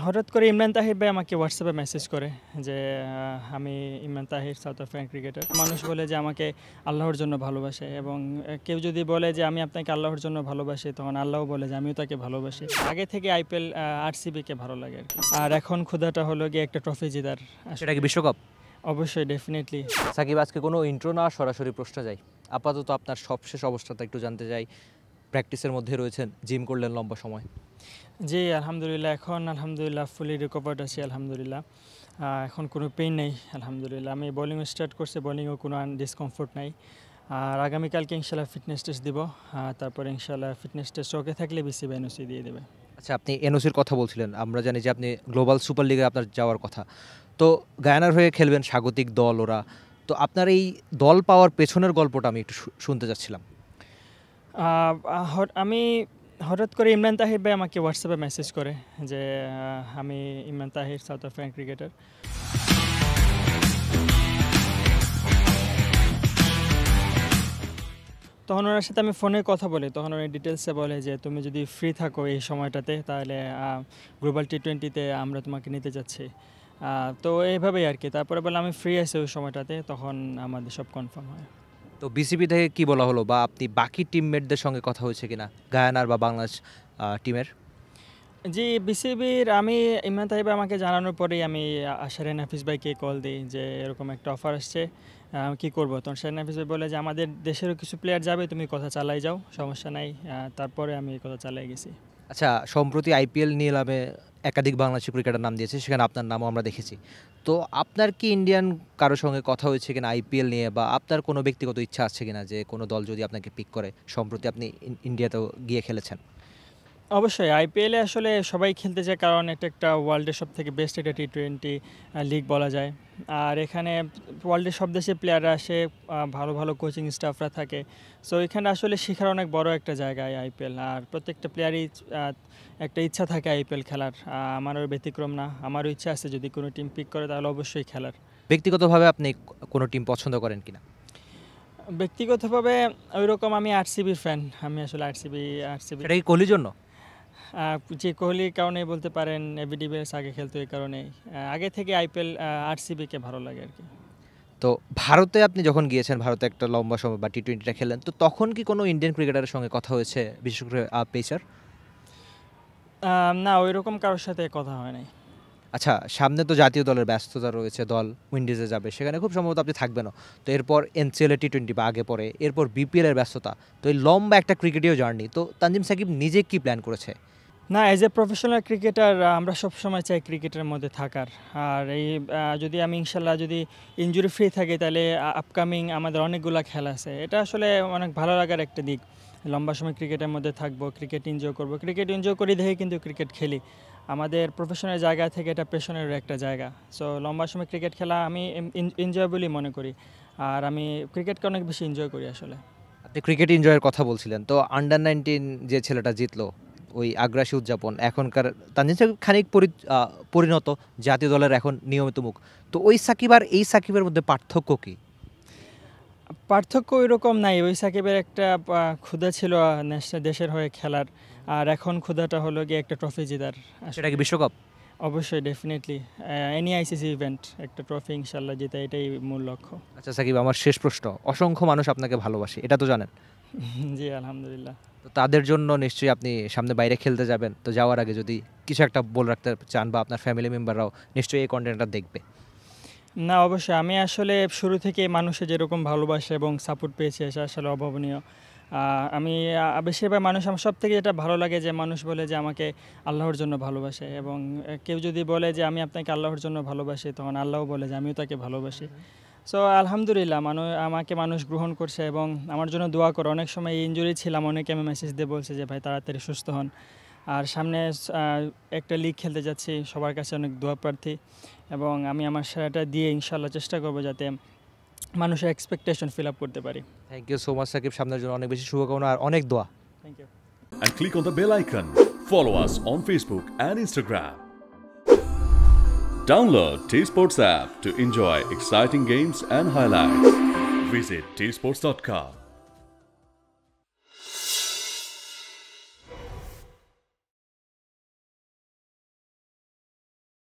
হঠাৎ করে ইমরান তাহির ভাই আমাকে হোয়াটসঅ্যাপে মেসেজ করে যে আমি Imran Tahir south African cricketer. মানুষ বলে যে আমাকে আল্লাহর জন্য ভালোবাসে এবং কেউ যদি বলে যে আমি আপনাকে আল্লাহর জন্য ভালোবাসি তখন আল্লাহও বলে যে আমিও তাকে ভালোবাসি। আগে থেকে আইপিএল আরসিবিকে ভালো লাগে আর কি। আর এখন ক্ষুধাটা হলো গিয়ে একটা ট্রফি জেতার। সেটা কি বিশ্বকাপ? অবশ্যই, ডেফিনেটলি। সাকিব, আজকে কোনো ইন্ট্রো না, সরাসরি প্রশ্ন যাই। আপাতত আপনার সবশেষ অবস্থাটা একটু জানতে চাই। প্র্যাকটিসের মধ্যে রয়েছেন, জিম করলেন লম্বা সময়। জি আলহামদুলিল্লাহ, এখন আলহামদুলিল্লাহ ফুলি রিকভার্ড আছি আলহামদুলিল্লাহ। এখন কোনো পেইন নেই আলহামদুলিল্লাহ। আমি বোলিং স্টার্ট করছি, বোলিংয়েও কোনো ডিসকমফোর্ট নাই। আর আগামীকালকে ইনশাল্লাহ ফিটনেস টেস্ট দিব, তারপরে ইনশাল্লাহ ফিটনেস টেস্ট ওকে থাকলে বিসিবি এনওসি দিয়ে দেবে। আচ্ছা, আপনি এনওসির কথা বলছিলেন, আমরা জানি যে আপনি গ্লোবাল সুপার লিগে আপনার যাওয়ার কথা। তো গায়ানার হয়ে খেলবেন, স্বাগতিক দল ওরা। তো আপনার এই দল পাওয়ার পেছনের গল্পটা আমি একটু শুনতে চাচ্ছিলাম। আমি হঠাৎ করে ইমরান তাহির ভাই আমাকে হোয়াটসঅ্যাপে মেসেজ করে যে আমি Imran Tahir south African cricketer. তখন ওনার সাথে আমি ফোনে কথা বলি, তখন উনি ডিটেলসে বলে যে তুমি যদি ফ্রি থাকো এই সময়টাতে তাহলে গ্লোবাল টি20তে আমরা তোমাকে নিতে চাচ্ছি। তো এইভাবেই আর কি। তারপরে বলে আমি ফ্রি আছি ওই সময়টাতে, তখন আমাদের সব কনফার্ম হয়। তো বিসিবি থেকে কি বলা হলো, বা আপনি বাকি টিমমেটদের সঙ্গে কথা হয়েছে কিনা গায়ানার বা বাংলাদেশ টিমের? জি, বিসিবির আমি ইমরান তাহিব আমাকে জানানোর পরেই আমি শাহরিয়ার হাফিজ ভাইকে কল দিই যে এরকম একটা অফার আসছে, কী করবো। তখন শাহরিয়ার হাফিজ ভাই বলে যে আমাদের দেশেরও কিছু প্লেয়ার যাবে, তুমি কথা চালাই যাও, সমস্যা নাই। তারপরে আমি কথা চালাই গেছি। আচ্ছা, সম্প্রতি আইপিএল নিলামে একাধিক বাংলাদেশি ক্রিকেটার নাম দিয়েছে, সেখানে আপনার নামও আমরা দেখেছি। তো আপনার কি ইন্ডিয়ান কারোর সঙ্গে কথা হয়েছে কিনা আইপিএল নিয়ে, বা আপনার কোনো ব্যক্তিগত ইচ্ছা আছে কিনা যে কোনো দল যদি আপনাকে পিক করে? সম্প্রতি আপনি ইন্ডিয়াতেও গিয়ে খেলেছেন। অবশ্যই আইপিএলে আসলে সবাই খেলতে চায়, কারণ এটা একটা ওয়ার্ল্ডের সব থেকে বেস্ট একটা টি20 লিগ বলা যায়। আর এখানে ওয়ার্ল্ডের সব দেশের প্লেয়াররা আসে, ভালো ভালো কোচিং স্টাফরা থাকে। সো এখানে আসলে শেখার অনেক বড় একটা জায়গায় আইপিএল। আর প্রত্যেকটা প্লেয়ারই একটা ইচ্ছা থাকে আইপিএল খেলার। আমারও ব্যতিক্রম না, আমারও ইচ্ছা আছে যদি কোনো টিম পিক করে তাহলে অবশ্যই খেলার। ব্যক্তিগতভাবে আপনি কোনো টিম পছন্দ করেন কিনা? ব্যক্তিগতভাবে ওইরকম আমি আরসিবির ফ্যান। আমি আসলে আরসিবি। এটা কি কোহলির জন্য? যে কোহলির কারণেই বলতে পারেন, এবি ডিভিলিয়ার্স আগে খেলতো এই কারণেই। আগে থেকে আইপিএল আরসিবিকে ভালো লাগে আর কি। তো ভারতে আপনি যখন গিয়েছেন, ভারতে একটা লম্বা সময় বা টি20টা খেলেন, তো তখন কি কোনো ইন্ডিয়ান ক্রিকেটারের সঙ্গে কথা হয়েছে, বিশেষ করে পেসার? না, ওইরকম কারোর সাথে কথা হয় নাই। আচ্ছা, সামনে তো জাতীয় দলের ব্যস্ততা রয়েছে, দল উইন্ডিজে যাবে, সেখানে খুব সম্ভবত আপনি থাকবেনও। তো এরপর এনসিএল টি20 বা আগে পরে, এরপর বিপিএল এর ব্যস্ততা, তো এই লম্বা একটা ক্রিকেটীয় জার্নি, তো তানজিম সাকিব নিজে কি প্ল্যান করেছে? না, অ্যাজ এ প্রফেশনাল ক্রিকেটার আমরা সবসময় চাই ক্রিকেটের মধ্যে থাকার। আর এই যদি আমি ইনশাল্লাহ যদি ইনজুরি ফ্রি থাকি তাহলে আপকামিং আমাদের অনেকগুলো খেলা আছে। এটা আসলে অনেক ভালো লাগার একটা দিক। লম্বা সময় ক্রিকেটের মধ্যে থাকবো, ক্রিকেট এনজয় করবো। ক্রিকেট এনজয় করি দেখে কিন্তু ক্রিকেট খেলি। আমাদের প্রফেশনাল জায়গা থেকে এটা পেশনের একটা জায়গা। সো লম্বা সময় ক্রিকেট খেলা আমি এনজয়েবলই মনে করি। আর আমি ক্রিকেটকে অনেক বেশি এনজয় করি আসলে। আপনি ক্রিকেট এনজয়ের কথা বলছিলেন, তো আন্ডার-19 যে ছেলেটা জিতলো, ওই আগ্রাসী উদযাপন, এখনকার তানজিম সাকিব খানিক পরিণত জাতীয় দলের এখন নিয়মিত মুখ। তো ওই সাকিব আর এই সাকিবের মধ্যে পার্থক্য কি? পার্থক্য ওইরকম নাই। ওই সাকিবের একটা ক্ষুধা ছিল দেশের হয়ে খেলার, আর এখন ক্ষুধাটা হলো গিয়ে একটা ট্রফি জেতার। সেটা কি বিশ্বকাপ? অবশ্যই, ডেফিনেটলি। এনি আইসিসি ইভেন্ট একটা ট্রফি ইনশাল্লাহ জেতা, এটাই মূল লক্ষ্য। আচ্ছা সাকিব, আমার শেষ প্রশ্ন, অসংখ্য মানুষ আপনাকে ভালোবাসে, এটা তো জানেন? জি আলহামদুলিল্লাহ। তো তাদের জন্য নিশ্চয়ই আপনি সামনে বাইরে খেলতে যাবেন, তো যাওয়ার আগে যদি কিছু একটা বলে রাখতে চান, বা আপনার ফ্যামিলি মেম্বাররাও নিশ্চয়ই এই কন্টেন্টটা দেখবে। না, অবশ্যই। আমি আসলে শুরু থেকে মানুষের যেরকম ভালোবাসা এবং সাপোর্ট পেয়েছি এটা আসলে অভাবনীয়। আমি বেশিরভাগ মানুষ, আমার সব থেকে যেটা ভালো লাগে যে মানুষ বলে যে আমাকে আল্লাহর জন্য ভালোবাসে, এবং কেউ যদি বলে যে আমি আপনাকে আল্লাহর জন্য ভালোবাসি তখন আল্লাহও বলে যে আমিও তাকে ভালোবাসি। সো আলহামদুলিল্লাহ, আমাকে মানুষ গ্রহণ করছে এবং আমার জন্য দোয়া করে। অনেক সময় ইনজুরি ছিলাম, অনেকে আমি মেসেজ দিয়ে বলছে যে ভাই তাড়াতাড়ি সুস্থ হন। আর সামনে একটা লিগ খেলতে যাচ্ছি, সবার কাছে অনেক দোয়া প্রার্থী, এবং আমি আমার সেরাটা দিয়ে ইনশাল্লাহ চেষ্টা করবো যাতে মানুষের এক্সপেকটেশন ফিল আপ করতে পারি। Thank you so much Sakib, সামনের জন্য অনেক বেশি শুভকামনা আর অনেক দোয়া। Thank you. And click on the bell icon. Follow us on Facebook and Instagram. Download T-Sports app to enjoy exciting games and highlights. Visit tsports.com.